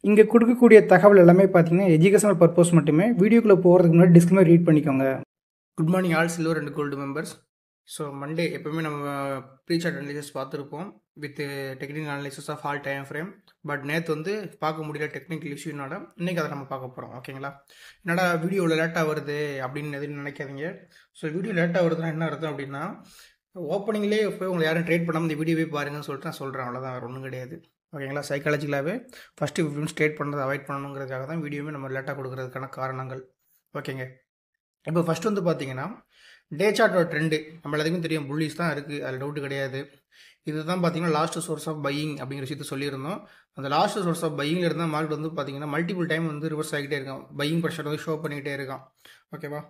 இங்கே கொடுக்கக்கூடிய தகவல் எல்லாமே பார்த்தீங்கன்னா எஜுகேஷனல் பர்பஸ் மட்டுமே. வீடியோக்குள்ளே போகிறதுக்கு முன்னாடி டிஸ்க்ளைமர் ரீட் பண்ணிக்கோங்க. Good morning all silver and gold members. So Monday எப்போவுமே நம்ம ப்ரீ சார்ட் அனாலிசிஸ் பார்த்துருப்போம் with technical analysis of all time frame. But நேற்று வந்து பார்க்க முடியல டெக்னிக்கல் இஷ்யூனால இன்றைக்கி அதை நம்ம பார்க்க போகிறோம். ஓகேங்களா? என்னடா வீடியோவில் லேட்டாக வருது அப்படின்னு எதுவும் நினைக்காதீங்க. ஸோ வீடியோ லேட்டாக வருதுன்னா என்ன அர்த்தம் அப்படின்னா, ஓப்பனிங்லேயே இப்போ உங்களை யாரும் ட்ரேட் பண்ணாமல் இந்த வீடியோவே பாருங்கன்னு சொல்லிட்டு நான் சொல்கிறேன். அவ்வளோதான், வேறு ஒன்றும் கிடையாது. ஓகேங்களா? சைக்காலஜிக்கலாகவே ஃபஸ்ட்டு 15 மினிட்ஸ் ட்ரேட் பண்ணுறதை அவாய்ட் பண்ணணுங்கிறதுக்காக தான் வீடியோவே நம்ம லேட்டாக கொடுக்குறதுக்கான காரணங்கள். ஓகேங்க. இப்போ ஃபஸ்ட்டு வந்து பார்த்தீங்கன்னா டே சார்ட்டோட ட்ரெண்டு நம்ம எல்லாத்துக்கும் தெரியும், புல்லிஸ் தான் இருக்குது, அதில் டவுட்டு கிடையாது. இதுதான் பார்த்தீங்கன்னா லாஸ்ட் சோர்ஸ் ஆஃப் பையிங் அப்படிங்கிற விஷயத்தை சொல்லியிருந்தோம். அந்த லாஸ்ட் சோர்ஸ் ஆஃப் பையிங்கில் இருந்தால் மார்க்கெட் வந்து பார்த்தீங்கன்னா மல்டிபிள் டைம் வந்து ரிவர்ஸ் ஆகிட்டே இருக்கான். பையிங் ப்ரெஷர் வந்து ஷோ பண்ணிக்கிட்டே இருக்கான். ஓகேவா?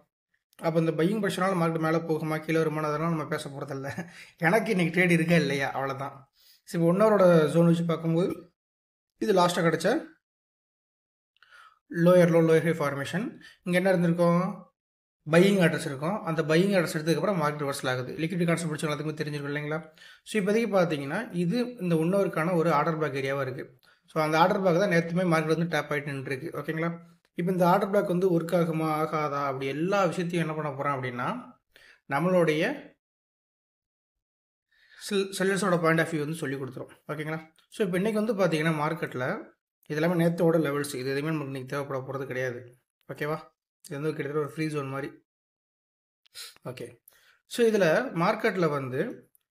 அப்போ இந்த பையிங் ப்ரெஷரால் மார்க்கெட் மேலே போகுமா கீழே வருமானம் அதெல்லாம் நம்ம பேச போகிறதில்ல. எனக்கு இன்றைக்கி ட்ரேட் இருக்கா இல்லையா, அவ்வளோதான். சரி, இப்போ 1 ஹவரோட ஜோன் வச்சு பார்க்கும்போது இது லாஸ்ட்டாக கிடச்ச lower low lower high formation. இங்கே என்ன இருந்திருக்கும், பையிங் அட்ரஸ் இருக்கும். அந்த பையிங் அட்ரஸ் எடுத்ததுக்கப்புறம் மார்க்கெட் ரிவர்சல் ஆகுது. லிக்விட் கான்செப்ட் பிடிச்சவங்க எல்லாத்துக்குமே தெரிஞ்சிருக்கும் இல்லைங்களா? ஸோ இப்போதைக்கு பார்த்தீங்கன்னா இது இந்த 1 ஹவருக்கான ஒரு ஆர்டர் பிளாக் ஏரியாவாக இருக்குது. ஸோ அந்த ஆர்டர் பிளாக் தான் நேற்றுமே மார்க்கெட் வந்து டேப் ஆகிட்டு நின்றுருக்கு. ஓகேங்களா? இப்போ இந்த ஆர்டர் பிளாக் வந்து ஒர்க் ஆகுமா ஆகாதா அப்படி எல்லா விஷயத்தையும் என்ன பண்ண போகிறோம் அப்படின்னா, நம்மளுடைய செல்லர்ஸோட பாயிண்ட் ஆஃப் வியூ வந்து சொல்லி கொடுத்துரும். ஓகேங்களா? ஸோ இப்போ இன்றைக்கி வந்து பார்த்தீங்கன்னா மார்க்கெட்டில் இது எல்லாமே நேற்றோட லெவல்ஸ், இது எதுவுமே நமக்கு இன்றைக்கி தேவைப்பட போகிறது கிடையாது. ஓகேவா? இது வந்து கிட்டத்தட்ட ஒரு ஃப்ரீ ஜோன் மாதிரி. ஓகே. ஸோ இதில் மார்க்கெட்டில் வந்து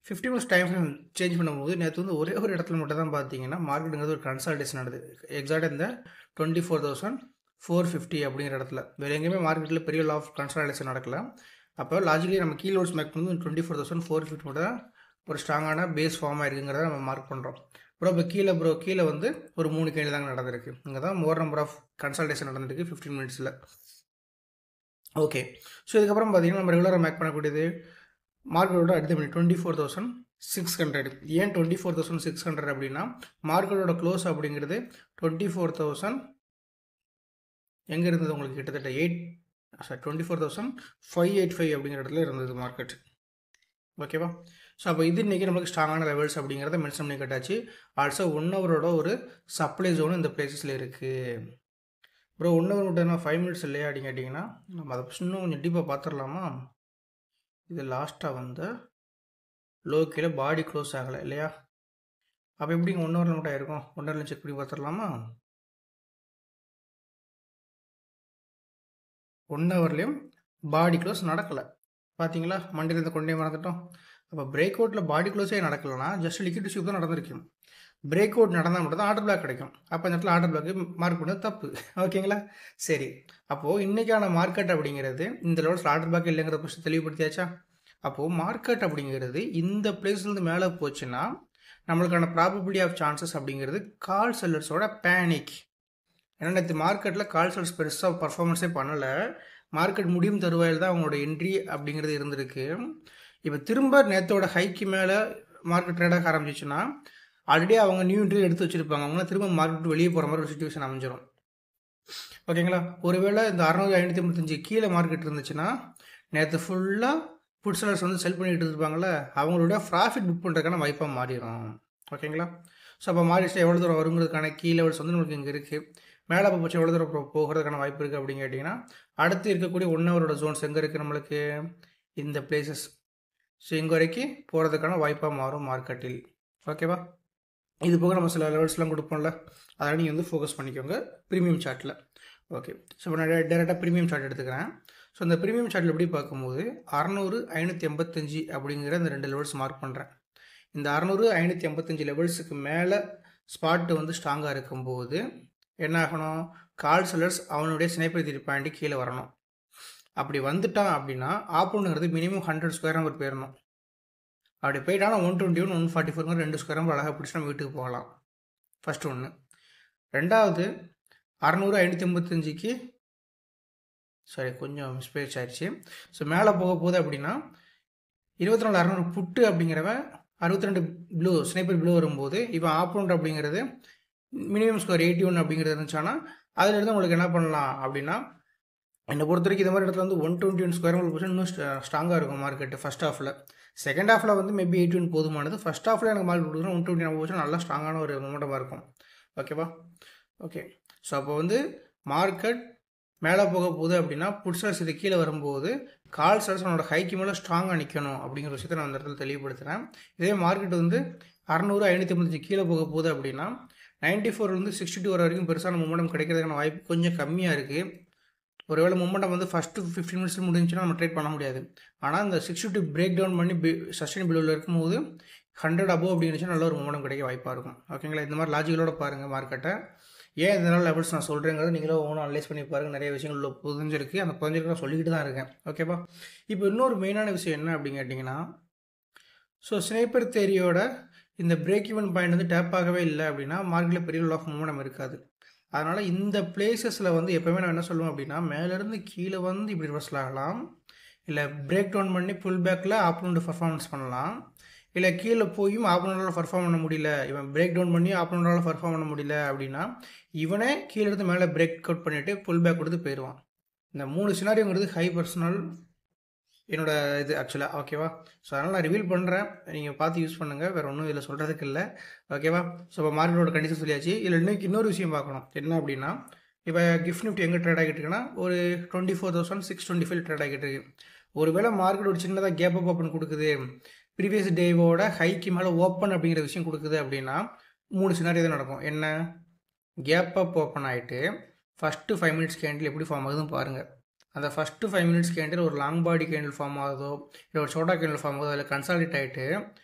50 மினிட்ஸ் டைம் ஃப்ரேம் சேஞ்ச் பண்ணும்போது நேற்று வந்து ஒரே ஒரு இடத்துல மட்டும் தான் பார்த்தீங்கன்னா மார்க்கெட்டுங்கிறது ஒரு கன்சால்டேஷன் நடக்குது. எக்ஸாக்டாக இந்த 24,450 அப்படிங்கிற இடத்துல. வேறு எங்கேயுமே மார்க்கெட்டில் பெரிய லா ஆஃப் கன்சால்டேஷன் நடக்கல. அப்போ லாஜிக்கலி நம்ம கீழோட்ஸ் மேக் பண்ணி 24,450 மட்டும் தான் ஒரு ஸ்ட்ராங்கான பேஸ் ஃபார்ம் ஆகிருக்குங்கிறத நம்ம மார்க் பண்ணுறோம். இப்போ கீழே வந்து ஒரு 3 கேள்வி தாங்க நடந்திருக்கு. இங்கே தான் மோர் நம்பர் ஆஃப் கன்சல்டேஷன் நடந்திருக்கு 15 மினிட்ஸில். ஓகே. ஸோ இதுக்கப்புறம் பார்த்தீங்கன்னா நம்ம ரெகுலராக மேக் பண்ணக்கூடியது மார்க்கெட்டோட அடுத்த மணி 24,600. ஏன் 24,600 அப்படின்னா மார்க்கெட்டோட க்ளோஸ் அப்படிங்கிறது 24,000 எங்கே இருந்தது உங்களுக்கு, கிட்டத்தட்ட 24,585 அப்படிங்கிற இடத்துல இருந்தது மார்க்கெட். ஓகேவா? ஸோ அப்போ இது இன்றைக்கி நம்மளுக்கு ஸ்ட்ராங்கான லெவல்ஸ் அப்படிங்கிறத மென்ஷன் பண்ணி கட்டாச்சு. ஆல்சோ 1 ஹவரோட ஒரு சப்ளை ஜோனும் இந்த பிளேசஸில் இருக்குது. ப்ரோ 1 ஹவர் மட்டும் 5 மினிட்ஸ் இல்லையா அப்படின்னு கேட்டிங்கன்னா, நம்ம அதை இன்னும் கொஞ்சம் டீப்பாக பார்த்துடலாமா? இது லாஸ்ட்டாக வந்து லோ கீழே பாடி க்ளோஸ் ஆகலை இல்லையா? அப்போ எப்படிங்க 1 ஹவரில் மட்டும் ஆயிருக்கும்? 1 ஹவரில் செக் பண்ணி பார்த்துடலாமா? 1 ஹவர்லேயும் பாடி க்ளோஸ் நடக்கலை. பார்த்தீங்களா? மண்டேல இருந்து கொண்டே மறந்துட்டோம். அப்போ பிரேக் அவுட்டில் பாடி க்ளோஸே நடக்கலைன்னா ஜஸ்ட் லிக்விட் இஷ்யூ தான் நடந்திருக்கும். பிரேக் அவுட் நடந்தால் மட்டும் தான் ஆர்டர் பிளாக் கிடைக்கும். அப்போ இந்த இடத்துல ஆர்டர் பிளாக் மார்க் பண்ணது தப்பு. ஓகேங்களா? சரி, அப்போது இன்றைக்கான மார்க்கெட் அப்படிங்கிறது இந்த லெவல்ஸில் ஆர்டர் பிளாக் இல்லைங்கிற விஷயம் தெளிவுபடுத்தியாச்சா? அப்போது மார்க்கெட் அப்படிங்கிறது இந்த பிளேஸ்லேருந்து மேலே போச்சுன்னா நம்மளுக்கான ப்ராபபிலிட்டி ஆஃப் சான்சஸ் அப்படிங்கிறது கால் செல்லர்ஸோட பேனிக். ஏன்னா நேற்று மார்க்கெட்டில் கால் செல்லர்ஸ் பெருசாக பர்ஃபார்மன்ஸே பண்ணலை. மார்க்கெட் முடியும் தருவாயில் தான் அவங்களோட என்ட்ரி அப்படிங்கிறது இருந்திருக்கு. இப்போ திரும்ப நேற்றோட ஹைக்கு மேலே மார்க்கெட் ட்ரேடாக ஆரம்பிச்சிச்சுன்னா ஆல்ரெடி அவங்க நியூ என்ட்ரி எடுத்து வச்சுருப்பாங்க. அவங்களாம் திரும்ப மார்க்கெட் வெளியே போகிற மாதிரி ஒரு சுச்சுவேஷன் அமைஞ்சிடும். ஓகேங்களா? ஒருவேளை இந்த 600-585 கீழே மார்க்கெட் இருந்துச்சுன்னா நேற்று ஃபுல்லாக புட் செல்லர்ஸ் வந்து செல் பண்ணிட்டு இருப்பாங்களே, அவங்களோட ப்ராஃபிட் புக் பண்ணுறதுக்கான வாய்ப்பாக மாறிடும். ஓகேங்களா? ஸோ அப்போ மாறிடுச்சு எவ்வளோ தூரம் வருங்கிறதுக்கான கீ லெவல்ஸ் வந்து நம்மளுக்கு இங்கே இருக்குது. மேலே போச்சு எவ்வளோ தூரம் போகிறதுக்கான வாய்ப்பு இருக்குது அப்படின்னு கேட்டிங்கன்னா, அடுத்து இருக்கக்கூடிய 1 ஹவரோட ஜோன்ஸ் எங்கே இருக்குது நம்மளுக்கு, இந்த பிளேசஸ். ஸோ இங்கே வரைக்கும் போகிறதுக்கான வாய்ப்பாக மாறும் மார்க்கெட்டில். ஓகேவா? இது போக நம்ம சில லெவல்ஸ்லாம் கொடுப்போம்ல, அதனால் நீங்கள் வந்து ஃபோக்கஸ் பண்ணிக்கோங்க ப்ரீமியம் சார்ட்டில். ஓகே. ஸோ இப்போ நான் டேரெக்டாக ப்ரீமியம் சார்ட் எடுத்துக்கிறேன். ஸோ இந்த ப்ரீமியம் சார்ட்டில் எப்படி பார்க்கும்போது 600-585 அப்படிங்கிற இந்த 2 லெவல்ஸ் மார்க் பண்ணுறேன். இந்த 600-585 லெவல்ஸுக்கு மேலே ஸ்பாட்டு வந்து ஸ்ட்ராங்காக இருக்கும்போது என்ன ஆகணும், கால் செல்லர்ஸ் அவனுடைய ஸ்னைப்பர் திரி பாயிண்ட்டு கீழே வரணும். அப்படி வந்துட்டான் அப்படின்னா ஆப்போனுங்கிறது மினிமம் 100 ஸ்கொயர் நம்பர் போயிடணும். அப்படி போயிட்டாலும் 121 144 2 ஸ்கொயர் நம்பர் அழகாக பிடிச்சி நம்ம வீட்டுக்கு போகலாம். ஃபஸ்ட்டு ஒன்று. ரெண்டாவது 600-585க்கு சாரி கொஞ்சம் மிஸ்பேச் ஆயிடுச்சு. ஸோ மேலே போக போகுது அப்படின்னா 24,600 புட்டு அப்படிங்கிறவன் 62 ப்ளூ ஸ்னைப்பர் ப்ளூ வரும்போது இப்போ ஆப்போனண்ட் அப்படிங்கிறது மினிமம் ஸ்கோர் 81 அப்படிங்கிறது இருந்துச்சானா அதிலிருந்து உங்களுக்கு என்ன பண்ணலாம் அப்படின்னா, என்னை பொறுத்த வரைக்கும் இந்த மாதிரி இடத்துல வந்து 121 ஸ்கொயர் உங்களுக்கு இன்னும் ஸ்ட்ராங்காக இருக்கும் மார்க்கெட்டு ஃபஸ்ட் ஹாஃபில். செகண்ட் ஹாஃபில் வந்து மேபி 81 போதுமானது. ஃபஸ்ட் ஹாஃபில் எனக்கு மார்க்கெட் கொடுக்குறோம் 120 போச்சுன்னா நல்லா ஸ்ட்ராங்கான ஒரு மொமெண்டமாக இருக்கும். ஓகேவா? ஓகே. ஸோ அப்போ வந்து மார்க்கெட் மேலே போக போகுது அப்படின்னா புட் ஸ்டார்ஸ் இது கீழே வரும்போது கால் ஸ்டார்ஸ் அவனோட ஹைக்கு மேலே ஸ்ட்ராங்காக நிற்கணும் அப்படிங்கிற விஷயத்தை நான் அந்த இடத்துல தெளிவுபடுத்துகிறேன். இதே மார்க்கெட் வந்து 600 555 கீழே போக போகுது அப்படின்னா 94 62 வர வரைக்கும் பெருசான மூமெண்டம் கிடைக்கிறதுக்கான வாய்ப்பு கொஞ்சம் கம்மியாக இருக்குது. ஒருவேளை மூமெண்டம் வந்து ஃபஸ்ட்டு 15 மினிட்ஸ் முடிஞ்சுன்னா நம்ம ட்ரேட் பண்ண முடியாது. ஆனால் இந்த 62 பிரேக் டவுன் பண்ணி சஸ்டைன் பிலோவில் இருக்கும்போது 100 அபோவ் அப்படின்னு நல்ல ஒரு மூமெண்டம் கிடைக்க வாய்ப்பாக இருக்கும். ஓகேங்களா? இந்த மாதிரி லாஜிக்கலோட பாருங்கள் மார்க்கெட்டை. ஏன் இதனால் லெவல்ஸ் நான் சொல்கிறேங்கிறது நீங்களும் ஒவ்வொன்றும் அனலைஸ் பண்ணி பாருங்கள். நிறைய விஷயங்கள் உள்ள புரிஞ்சிருக்கு. அந்த புரிஞ்சிருக்கு நான் சொல்லிக்கிட்டு தான் இருக்கேன். ஓகேப்பா? இப்போ இன்னொரு மெயினான விஷயம் என்ன அப்படின்னு கேட்டிங்கன்னா, ஸோ ஸ்னைப்பர் தேரியோட இந்த பிரேக் ஈவன் பாயிண்ட் வந்து டேப் ஆகவே இல்லை அப்படின்னா மார்க்கெட்டில் பெரிய லெவல் ஆஃப் மூமெண்டம் இருக்காது. அதனால் இந்த பிளேசஸில் வந்து எப்போவுமே நான் என்ன சொல்லுவேன் அப்படின்னா, மேலேருந்து கீழே வந்து இப்படி ரிவர்ஸில் ஆகலாம், இல்லை பிரேக் டவுன் பண்ணி புல் பேக்கில் ஆப்போனண்ட் பர்ஃபார்மன்ஸ் பண்ணலாம், இல்லை கீழே போயும் ஆப்போனண்டால் பர்ஃபார்ம் பண்ண முடியல, இவன் பிரேக் டவுன் பண்ணி ஆப்போனண்டால் பர்ஃபார்ம் பண்ண முடியல அப்படின்னா இவனே கீழே இருந்து மேலே பிரேக் அவுட் பண்ணிவிட்டு புல் பேக் கொடுத்து போயிடுவான். இந்த 3 சினாரியோங்கிறது ஹை பர்சனல் என்னோட இது ஆக்சுவலாக. ஓகேவா? ஸோ அதனால் நான் ரிவீல் பண்ணுறேன், நீங்கள் பார்த்து யூஸ் பண்ணுங்கள். வேறு ஒன்றும் இதில் சொல்கிறதுக்கு இல்லை. ஓகேவா? ஸோ இப்போ மார்க்கெட்டோட கண்டிஷன் சொல்லியாச்சு. இதில் இன்னொரு விஷயம் பார்க்கணும். என்ன அப்படின்னா, இப்போ கிஃப்ட் நிஃப்டி எங்கே ட்ரேட் ஆகிட்டு இருக்குன்னா ஒரு 24,625 ட்ரேட் ஆகிட்டு இருக்கு. ஒருவேளை மார்க்கெட் ஒரு சின்னதாக கேப் அப் ஓப்பன் கொடுக்குது, ப்ரீவியஸ் டேவோட ஹைக்கு மேலே ஓப்பன் அப்படிங்கிற விஷயம் கொடுக்குது அப்படின்னா 3 சினாரியோ தான் நடக்கும். என்ன? கேப் அப் ஓப்பன் ஆகிட்டு ஃபஸ்ட்டு 5 மினிட்ஸ் கேண்டில் எப்படி ஃபார்ம் ஆகுதுன்னு பாருங்கள். அந்த ஃபஸ்ட்டு 5 மினிட்ஸ் கேண்டில் ஒரு லாங் பாடி கேண்டில் ஃபார்ம் ஆகுதோ இல்லை ஒரு ஷார்ட்டாக கேண்டில் ஃபார்ம் ஆகுதோ அதில் கன்சாலிடேட் ஆகிட்டு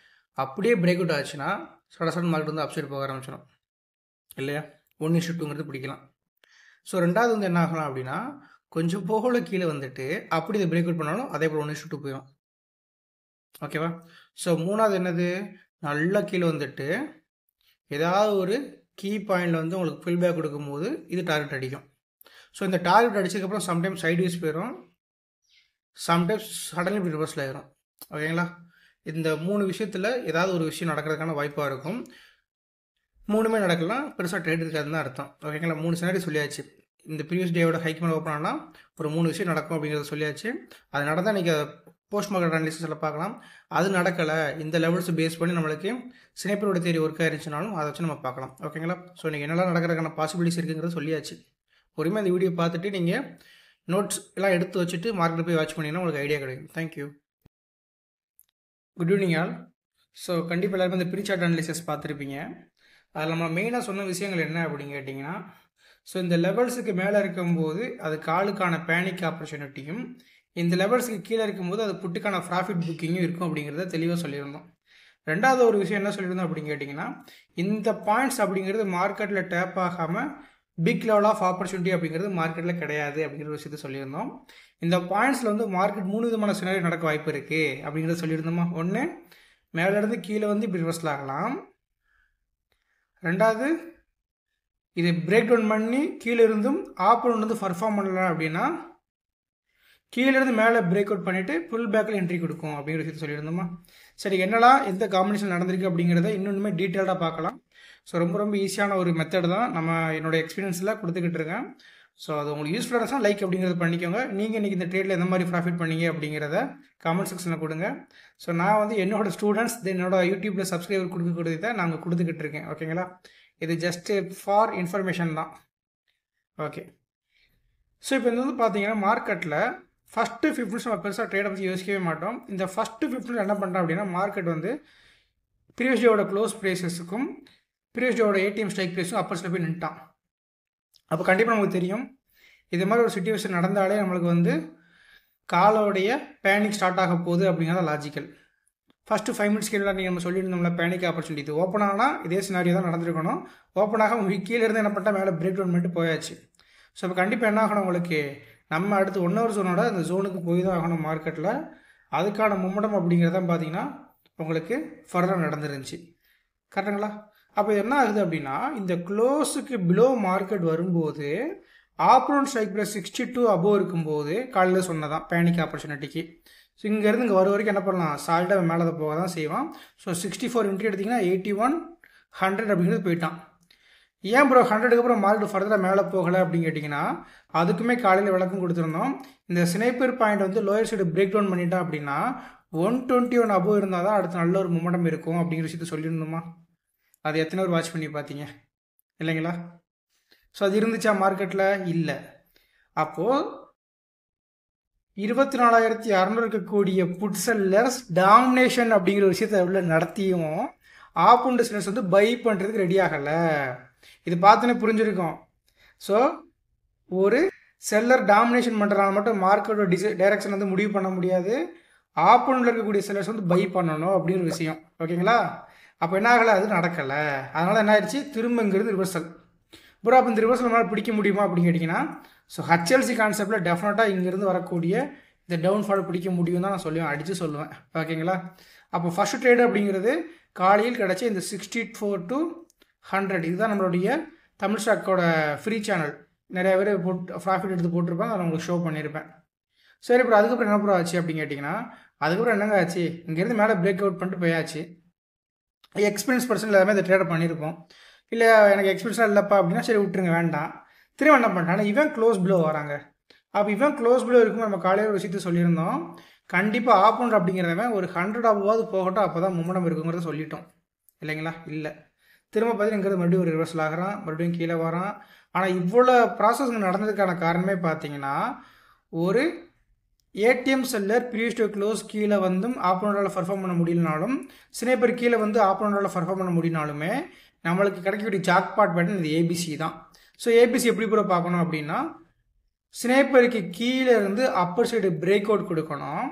அப்படியே பிரேக் அவுட் ஆச்சுன்னா சடன் மார்க்கெட் வந்து அப்சைட் போக ஆரம்பிச்சிடும் இல்லையா? 1:2 பிடிக்கலாம். ஸோ ரெண்டாவது வந்து என்ன ஆகலாம் அப்படின்னா, கொஞ்சம் போகல கீழே வந்துட்டு அப்படி இதை பிரேக் அவுட் பண்ணாலும் அதே போல் 1:2 போயிடும். ஓகேவா? ஸோ மூணாவது என்னது? நல்லா கீழே வந்துட்டு ஏதாவது ஒரு கீ பாயிண்டில் வந்து உங்களுக்கு ஃபுல் பேக் கொடுக்கும்போது இது டார்கெட் அடிக்கும். ஸோ இந்த டார்கெட் அடிச்சதுக்கப்புறம் சம்டைம்ஸ் சைட்வேஸ் போயிடும், சம்டைம்ஸ் சடன்லி இப்படி ரிவர்ஸில் ஆயிரும். ஓகேங்களா? இந்த 3 விஷயத்தில் ஏதாவது ஒரு விஷயம் நடக்கிறதுக்கான வாய்ப்பாக இருக்கும். 3மே நடக்கலாம், பெருசாக ட்ரேட் இருக்காதுன்னு தான் அர்த்தம். ஓகேங்களா? 3 சினாரியோ சொல்லியாச்சு. இந்த ப்ரீவியஸ் டேவோட ஹைக் மேலே ஓப்பன் ஆனால் ஒரு 3 விஷயம் நடக்கும் அப்படிங்கிறத சொல்லியாச்சு. அது நடந்தால் இன்றைக்கி போஸ்ட் மார்க்கெட் அனாலிசிஸில் பார்க்கலாம். அது நடக்கலை, இந்த லெவல்ஸ் பேஸ் பண்ணி நம்மளுக்கு ஸ்னைப்பரோட தேரி ஒர்க் ஆயிருச்சுனாலும் அதை வச்சு நம்ம பார்க்கலாம். ஓகேங்களா? ஸோ இன்றைக்கி என்னெல்லாம் நடக்கிறதுக்கான பாசிபிலிட்டிஸ் இருக்குங்கிறத சொல்லியாச்சு. பொறுமையாக இந்த வீடியோ பார்த்துட்டு நீங்கள் நோட்ஸ் எல்லாம் எடுத்து வச்சுட்டு மார்க்கெட் போய் வாட்ச் பண்ணிங்கன்னா உங்களுக்கு ஐடியா கிடைக்கும். Thank you. Good evening all. So கண்டிப்பாக எல்லாருமே இந்த ப்ரீ சார்ட் அனாலிசிஸ் பார்த்துருப்பீங்க. அதில் நம்ம மெயினாக சொன்ன விஷயங்கள் என்ன அப்படின்னு கேட்டிங்கன்னா, ஸோ இந்த லெவல்ஸுக்கு மேலே இருக்கும்போது அது காலுக்கான பேனிக் ஆப்பர்ச்சுனிட்டியும், இந்த லெவல்ஸுக்கு கீழே இருக்கும்போது அது புட்டுக்கான ப்ராஃபிட் புக்கிங்கும் இருக்கும் அப்படிங்கிறத தெளிவாக சொல்லியிருந்தோம். ரெண்டாவது ஒரு விஷயம் என்ன சொல்லியிருந்தோம் அப்படின்னு கேட்டிங்கன்னா, இந்த பாயிண்ட்ஸ் அப்படிங்கிறது மார்க்கெட்டில் டேப் ஆகாமல் பிக் லெவல் ஆஃப் ஆப்பர்ச்சுனிட்டி அப்படிங்கிறது மார்க்கெட்டில் கிடையாது அப்படிங்கிற விஷயத்த சொல்லியிருந்தோம். இந்த பாயிண்ட்ஸில் வந்து மார்க்கெட் 3 விதமான சினாரியோ நடக்க வாய்ப்பு இருக்குது அப்படிங்கிறத சொல்லியிருந்தோமா. ஒன்று, மேலேருந்து கீழே வந்து இப்படி ரிவர்ஸில் ஆகலாம். ரெண்டாவது, இது பிரேக் டவுன் பண்ணி கீழே இருந்தும் ஆப்போனன்ட் வந்து பர்ஃபார்ம் பண்ணலாம் அப்படின்னா கீழேருந்து மேலே பிரேக் அவுட் பண்ணிவிட்டு ஃபுல் பேக்கில் என்ட்ரி கொடுக்கும் அப்படிங்கிற விஷயத்த சொல்லியிருந்தோமா. சரி, என்னெல்லாம் எந்த காம்பினேஷன் நடந்திருக்கு அப்படிங்கிறத இன்னொன்றுமே டீட்டெயில்டாக பார்க்கலாம். ஸோ ரொம்ப ஈஸியான ஒரு மெத்தட் தான் நம்ம என்னோட எக்ஸ்பீரியன்ஸில் கொடுத்துக்கிட்டு இருக்கேன். ஸோ அது உங்களுக்கு யூஸ்ஃபுல்லாக இருந்துச்சுன்னா லைக் அப்படிங்கிறத பண்ணிக்கோங்க. நீங்கள் இன்றைக்கி இந்த ட்ரேடில் எந்த மாதிரி ப்ராஃபிட் பண்ணீங்க அப்படிங்கிறத கமெண்ட் செக்ஷனில் கொடுங்க. ஸோ நான் வந்து என்னோட ஸ்டூடெண்ட்ஸ் என்னோட யூடியூப்பில் சப்ஸ்கிரைபர் கொடுக்கக்கூடியதை நாங்கள் கொடுத்துக்கிட்டு இருக்கேன். ஓகேங்களா? இது ஜஸ்ட்டு ஃபார் இன்ஃபர்மேஷன் தான். ஓகே. ஸோ இப்போ இந்த வந்து பார்த்தீங்கன்னா மார்க்கெட்டில் ஃபஸ்ட்டு 5 மினிட்ஸ் நம்ம பெருசாக ட்ரேடை பற்றி யோசிக்கவே மாட்டோம். இந்த ஃபஸ்ட்டு 5 மினிட்ஸ் என்ன பண்ணுறோம் அப்படின்னா, மார்க்கெட் வந்து ப்ரீவியஸ் டேவோட க்ளோஸ் ப்ரைஸஸுக்கும் ப்ரீவியஸ் டேவோட ஏடிஎம் ஸ்ட்ரைக் ப்ரைஸும் அப்பர்ஸில் போய் நின்ட்டான். அப்போ கண்டிப்பாக நமக்கு தெரியும் இது மாதிரி ஒரு சிச்சுவேஷன் நடந்தாலே நம்மளுக்கு வந்து காலோடைய பேனிக் ஸ்டார்ட் ஆக போகுது அப்படிங்கிறத லாஜிக்கல். ஃபஸ்ட்டு 5 மினிட்ஸ் கீழே நீங்கள் நம்ம சொல்லியிருந்தோம்ல பேனிக் ஆப்பர்ச்சுனிட்டி, இது ஓப்பன் ஆனால் இதே சினாரியோ தான் நடந்திருக்கணும். ஓப்பன் ஆக கீழே இருந்து என்ன பண்ணிட்டா மேலே பிரேக் டவுன் பண்ணிட்டு போயாச்சு. ஸோ இப்போ கண்டிப்பாக என்ன ஆகணும், உங்களுக்கு நம்ம அடுத்து 1 ஹவர் ஜோனோட அந்த ஜோனுக்கு போய் தான் ஆகணும் மார்க்கெட்டில். அதுக்கான மொமெண்டம் அப்படிங்கிறதான் பார்த்தீங்கன்னா உங்களுக்கு ஃபர்தராக நடந்துருந்துச்சு. கரெக்டுங்களா? அப்போ என்ன ஆகுது அப்படின்னா, இந்த க்ளோஸுக்கு பிலோ மார்க்கெட் வரும்போது ஆப்போனன்ட் ஸ்ட்ரைக் ப்ரைஸ் 62 அபோவ் இருக்கும்போது காலையில் சொன்னதான் பேனிக் ஆப்பர்ச்சுனிட்டிக்கு. ஸோ இங்கேருந்து இங்கே வர வரைக்கும் என்ன பண்ணலாம், சால்ட்டாக மேலே போக தான் செய்வான். ஸோ 64 என்ட்ரி எடுத்திங்கன்னா 81 100 அப்படிங்கிறது போயிட்டான். ஏன் ப்ரோ 100க்கு அப்புறம் மார்க்கெட் ஃபர்தராக மேலே போகலை அப்படின்னு கேட்டிங்கன்னா, அதுக்குமே காலையில் விளக்கம் கொடுத்துருந்தோம். இந்த ஸ்னைப்பர் பாயிண்ட் வந்து லோயர் சைடு பிரேக் டவுன் பண்ணிட்டான் அப்படின்னா 121 அபோவ் இருந்தால் தான் அடுத்து நல்ல ஒரு மொமெண்டம் இருக்கும் அப்படிங்கிற விஷயத்த சொல்லியிருந்தோமா. அது எத்தனை பேர் வாட்ச் பண்ணி பார்த்தீங்க இல்லைங்களா? ஸோ அது இருந்துச்சா மார்க்கெட்டில்? இல்லை. அப்போது 24,600 இருக்கக்கூடிய புட் செல்லர்ஸ் டாமினேஷன் அப்படிங்கிற ஒரு விஷயத்தை எவ்வளோ நடத்தியும் ஆப்போனன்ட் செல்லர்ஸ் வந்து பை பண்ணுறதுக்கு ரெடி ஆகலை. இது பார்த்தோன்னே புரிஞ்சிருக்கும். ஸோ ஒரு செல்லர் டாமினேஷன் பண்ணுறதுனால மட்டும் மார்க்கெட்டோட டைரக்ஷன் வந்து முடிவு பண்ண முடியாது. ஆப்போனண்ட்டில் இருக்கக்கூடிய செல்லர்ஸ் வந்து பை பண்ணணும் அப்படிங்கிற விஷயம். ஓகேங்களா? அப்போ என்ன ஆகலை, அது நடக்கலை. அதனால் என்ன ஆயிடுச்சு, திரும்பங்கிறது ரிவர்சல். ப்ரோ அப்போ இந்த ரிவர்சல் நம்மளால் பிடிக்க முடியுமா அப்படின்னு கேட்டிங்கன்னா, ஸோ ஹச்எல்சி கான்செப்டில் டெஃபினட்டாக இங்கேருந்து வரக்கூடிய இந்த டவுன்ஃபால் பிடிக்க முடியும் தான் நான் சொல்லுவேன், அடித்து சொல்லுவேன். ஓகேங்களா? அப்போ ஃபஸ்ட்டு ட்ரேடு அப்படிங்கிறது காலையில் கிடச்ச இந்த 64 to 100 இதுதான் நம்மளுடைய தமிழ் ஸ்டாக்கோட ஃப்ரீ சேனல். நிறைய பேர் ப்ராஃபிட் எடுத்து போட்டிருப்பாங்க, அதை உங்களுக்கு ஷோ பண்ணியிருப்பேன். சரி ப்ரோ அதுக்கப்புறம் என்ன ப்ரோ ஆச்சு அப்படின்னு கேட்டிங்கன்னா, அதுக்கப்புறம் என்னங்க ஆச்சு, இங்கேருந்து மேலே பிரேக் அவுட் பண்ணிட்டு போயாச்சு. எக்ஸ்பீரியன்ஸ் பர்சன் எல்லாமே இந்த ட்ரேடை பண்ணியிருப்போம். இல்லை எனக்கு எக்ஸ்பீரியன்ஸாக இல்லைப்பா அப்படின்னா சரி விட்டுருங்க வேண்டாம். திரும்ப என்ன பண்ணிட்டாங்கன்னா இவன் க்ளோஸ் பிலோ வராங்க. அப்போ இவன் க்ளோஸ் பிலோ இருக்கும்போது நம்ம காலையில் ஒரு விஷயத்த சொல்லியிருந்தோம், கண்டிப்பாக ஆப்போனண்ட் அப்படிங்கிறவன் ஒரு 100 ஆகும்போது போகட்டும், அப்போ தான் மும்முடம் இருக்குங்கிறத சொல்லிட்டோம் இல்லைங்களா? இல்லை, திரும்ப பார்த்தீங்கன்னா இங்கிறது மறுபடியும் ஒரு ரிவர்சல் ஆகிறான், மறுபடியும் கீழே வரான். ஆனால் இவ்வளோ ப்ராசஸ் நடந்ததுக்கான காரணமே பார்த்தீங்கன்னா, ஒரு ATM seller previous to close கீழே வந்தும் ஆப்போனண்டால் பர்ஃபார்ம் பண்ண முடியலனாலும், ஸ்னேப்பர் கீழே வந்து ஆப்போனண்டால் பர்ஃபார்ம் பண்ண முடியினாலுமே நம்மளுக்கு கிடைக்கக்கூடிய ஜாக்பாட் பேட்டர்ன் இது ஏபிசி தான். ஸோ ஏபிசி எப்படி கூட பார்க்கணும் அப்படின்னா, ஸ்னேப்பருக்கு கீழே இருந்து அப்பர் சைடு பிரேக் அவுட் கொடுக்கணும்.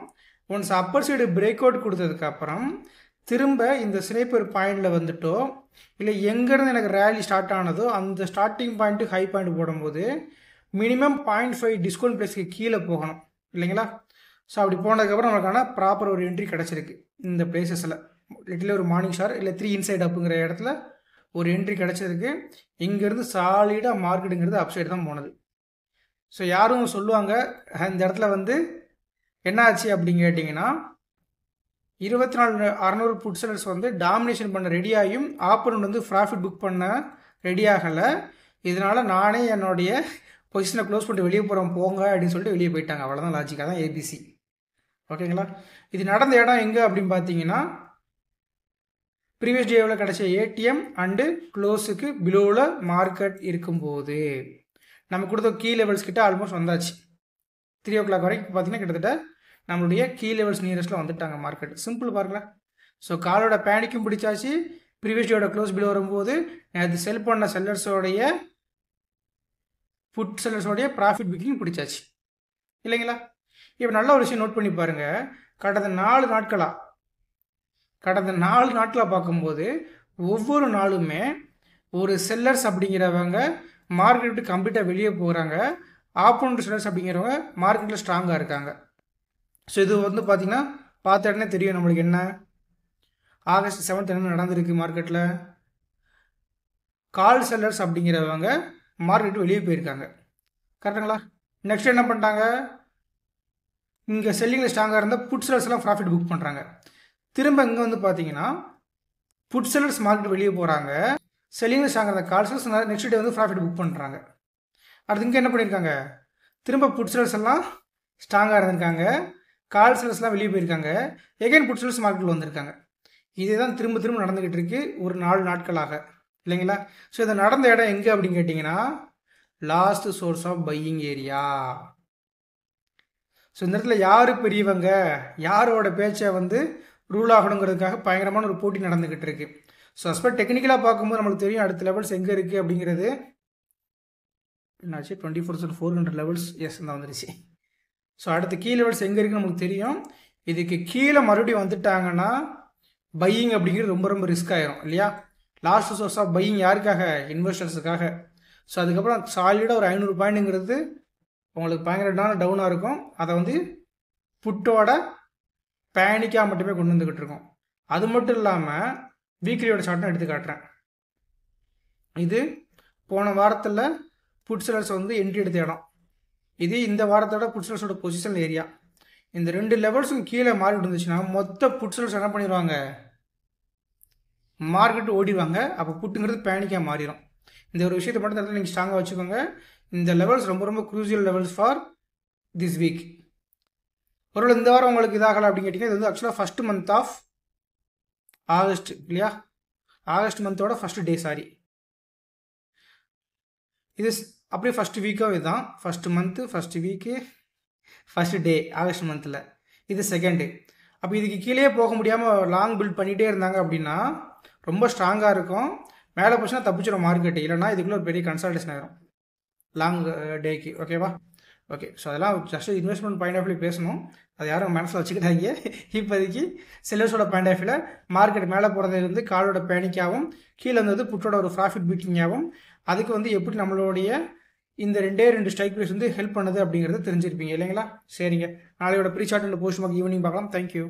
Once Appar side break out கொடுத்ததுக்கப்புறம் திரும்ப இந்த ஸ்னேப்பர் பாயிண்டில் வந்துட்டோ இல்லை எங்கேருந்து எனக்கு ரேலி ஸ்டார்ட் ஆனதோ அந்த ஸ்டார்டிங் பாயிண்ட்டு ஹை பாயிண்ட் போடும்போது மினிமம் 0.5 டிஸ்கவுண்ட் ப்ரைஸ்க்கு கீழே போகணும் இல்லைங்களா? ஸோ அப்படி போனதுக்கப்புறம் நம்மளுக்கான ப்ராப்பர் ஒரு என்ட்ரி கிடச்சிருக்கு இந்த பிளேசஸில். லிட்டில் ஒரு மார்னிங் ஷார் இல்லை 3 இன்சைட் அப்புங்கிற இடத்துல ஒரு என்ட்ரி கிடச்சிருக்கு. இங்கேருந்து சாலிடாக மார்க்கெட்டுங்கிறது அப் சைடு தான் போனது. ஸோ யாரும் சொல்லுவாங்க இந்த இடத்துல வந்து என்ன ஆச்சு அப்படின்னு கேட்டிங்கன்னா, 24,600 புட் செல்லர்ஸ் வந்து டாமினேஷன் பண்ண ரெடியாகியும் ஆப்போனண்ட் வந்து ப்ராஃபிட் புக் பண்ண ரெடி ஆகலை. இதனால் நானே என்னுடைய பொசிஷனை க்ளோஸ் பண்ணிட்டு வெளியே போகிறோம் போங்க அப்படின்னு சொல்லிட்டு வெளியே போயிட்டாங்க. அவ்வளோதான் லாஜிக்காக தான் ஏபிசி. ஓகேங்களா? இது நடந்த இடம் எங்கே அப்படின்னு பார்த்தீங்கன்னா, ப்ரீவியஸ் டேவில் கிடச்ச ஏடிஎம் அண்டு க்ளோஸுக்கு பிலோவில் மார்க்கெட் இருக்கும்போது நம்ம கொடுத்த கீ லெவல்ஸ் கிட்ட ஆல்மோஸ்ட் வந்தாச்சு. 3 o'clock வரைக்கும் பார்த்தீங்கன்னா கிட்டத்தட்ட நம்மளுடைய கீ லெவல்ஸ் நியரஸ்ட்டில் வந்துட்டாங்க மார்க்கெட். சிம்பிள் பாருங்களேன். ஸோ காலோட பேனிக்கும் பிடிச்சாச்சு, ப்ரீவியஸ் டேயோட க்ளோஸ் பிலோ வரும்போது அது செல் பண்ண செல்லர்ஸோடைய புட் செல்லர்ஸோடைய ப்ராஃபிட் புக்கிங் பிடிச்சாச்சு இல்லைங்களா? இப்போ நல்ல ஒரு விஷயம் நோட் பண்ணி பாருங்கள். கடந்த 4 நாட்களாக பார்க்கும்போது ஒவ்வொரு நாளுமே ஒரு செல்லர்ஸ் அப்படிங்கிறவங்க மார்க்கெட் விட்டு கம்ப்ளீட்டாக வெளியே போகிறாங்க, ஆப்போனண்ட் செல்லர்ஸ் அப்படிங்கிறவங்க மார்க்கெட்டில் ஸ்ட்ராங்காக இருக்காங்க. ஸோ இது வந்து பார்த்திங்கன்னா பார்த்த உடனே தெரியும் நம்மளுக்கு என்ன ஆகஸ்ட் 7th என்ன நடந்திருக்கு மார்க்கெட்டில். கால் செல்லர்ஸ் அப்படிங்கிறவங்க மார்க்கெட் வெளியே போயிருக்காங்க. கரெக்டுங்களா? நெக்ஸ்ட் என்ன பண்ணிட்டாங்க, இங்கே செல்லிங்கில் ஸ்ட்ராங்காக இருந்தால் புட் செல்லர்ஸ் எல்லாம் ப்ராஃபிட் புக் பண்ணுறாங்க. திரும்ப இங்கே வந்து பார்த்தீங்கன்னா புட் செல்லர்ஸ் மார்க்கெட் வெளியே போகிறாங்க, செல்லிங்கில் ஸ்ட்ராங்காக இருந்த கால் செல்லர்ஸ் நெக்ஸ்ட் டே வந்து ப்ராஃபிட் புக் பண்ணுறாங்க. அடுத்து இங்கே என்ன பண்ணியிருக்காங்க, திரும்ப புட் செல்லர்ஸ் எல்லாம் ஸ்ட்ராங்காக இருந்திருக்காங்க, கால் செல்லர்ஸ்லாம் வெளியே போயிருக்காங்க, எகைன் புட் செல்லர்ஸ் மார்க்கெட்டில் வந்திருக்காங்க. இதே தான் திரும்ப திரும்ப நடந்துக்கிட்டு இருக்குது ஒரு 4 நாட்களாக இல்லைங்களா? ஸோ இது நடந்த இடம் எங்கே அப்படின்னு கேட்டிங்கன்னா, last source of buying area. So இந்த இடத்துல யார் பெரியவங்க, யாரோட பேச்சை வந்து ரூல் ஆகணுங்கிறதுக்காக பயங்கரமான ஒரு போட்டி நடந்துக்கிட்டு இருக்கு. ஸோ அஸ்பெக்ட் டெக்னிக்கலாக பார்க்கும்போது நம்மளுக்கு தெரியும் அடுத்த லெவல்ஸ் எங்கே இருக்குது அப்படிங்கிறது. என்னாச்சு 24,400 லெவல்ஸ், எஸ் தான் வந்துருச்சு. ஸோ அடுத்த கீ லெவல்ஸ் எங்கே இருக்குன்னு நமக்கு தெரியும். இதுக்கு கீழே மறுபடியும் வந்துட்டாங்கன்னா பையிங் அப்படிங்கிறது ரொம்ப ரொம்ப ரிஸ்க் ஆயிரும் இல்லையா? லாஸ்ட் சோர்ஸ் ஆஃப் பையிங் யாருக்காக, இன்வெஸ்டர்ஸுக்காக. ஸோ அதுக்கப்புறம் சாலிடாக ஒரு 500 பாயிண்ட்டுங்கிறது உங்களுக்கு பயங்கரமான டவுனாக இருக்கும். அதை வந்து புட்டோட பேனிக்காக மட்டுமே கொண்டு வந்துக்கிட்டு இருக்கோம். அது மட்டும் இல்லாமல் வீக்லியோட சார்ட்டும் எடுத்து காட்டுறேன். இது போன வாரத்தில் புட் செல்லர்ஸ் வந்து என்ட்ரி எடுத்த இடம், இது இந்த வாரத்தோட புட் செல்லர்ஸோட பொசிஷன் ஏரியா. இந்த 2 லெவல்ஸும் கீழே மார்க்கெட் இருந்துச்சுன்னா மொத்த புட் செல்லர்ஸ் என்ன பண்ணிடுவாங்க, மார்க்கெட்டு ஓடிடுவாங்க. அப்போ புட்டுங்கிறது பேனிக்காக மாறிடும். இந்த ஒரு விஷயத்தை மட்டும் நீங்கள் ஸ்ட்ராங்காக வச்சுக்கோங்க. இந்த லெவல்ஸ் ரொம்ப ரொம்ப crucial levels for this week. ஒருவேளை இந்த வாரம் உங்களுக்கு இதாகலை அப்படின்னு கேட்டிங்கன்னா, இது வந்து ஆக்சுவலாக ஃபஸ்ட்டு மந்த் ஆஃப் ஆகஸ்ட் இல்லையா? ஆகஸ்ட் மந்தோட ஃபஸ்ட்டு டே, சாரி. இது அப்படியே ஃபஸ்ட்டு வீக்கும் இதுதான். First month, first week, first day August மந்தில். இது செகண்ட் டே. அப்போ இதுக்கு கீழே போக முடியாமல் லாங் பில்ட் பண்ணிகிட்டே இருந்தாங்க அப்படின்னா ரொம்ப ஸ்ட்ராங்காக இருக்கும். மேலே போச்சுன்னா தப்பிச்சிடும் மார்க்கெட்டு, இல்லைனா இதுக்குள்ளே ஒரு பெரிய கன்சல்டேஷன் ஆகிடும் லாங் டேக்கு. ஓகேவா? ஓகே. ஸோ அதெல்லாம் just investment point of view பேசணும். அது யாரும் மனசில் வச்சுக்கிட்டாங்க. இப்போதைக்கு செல்லர்ஸோட பாயிண்ட் ஆஃப் வியூவில் மார்க்கெட் மேலே போகிறது வந்து காலோட பேனிக்காகவும், கீழே இருந்தது புட்டோட ஒரு ப்ராஃபிட் பீட்டிங்காகவும், அதுக்கு வந்து எப்படி நம்மளுடைய இந்த 2 ஸ்ட்ரைக் ப்ரைஸ் வந்து ஹெல்ப் பண்ணுது அப்படிங்கிறத தெரிஞ்சிருப்பீங்க இல்லைங்களா? சரிங்க. நாளையோட pre chart and post mark evening பார்க்கலாம். தேங்க்யூ.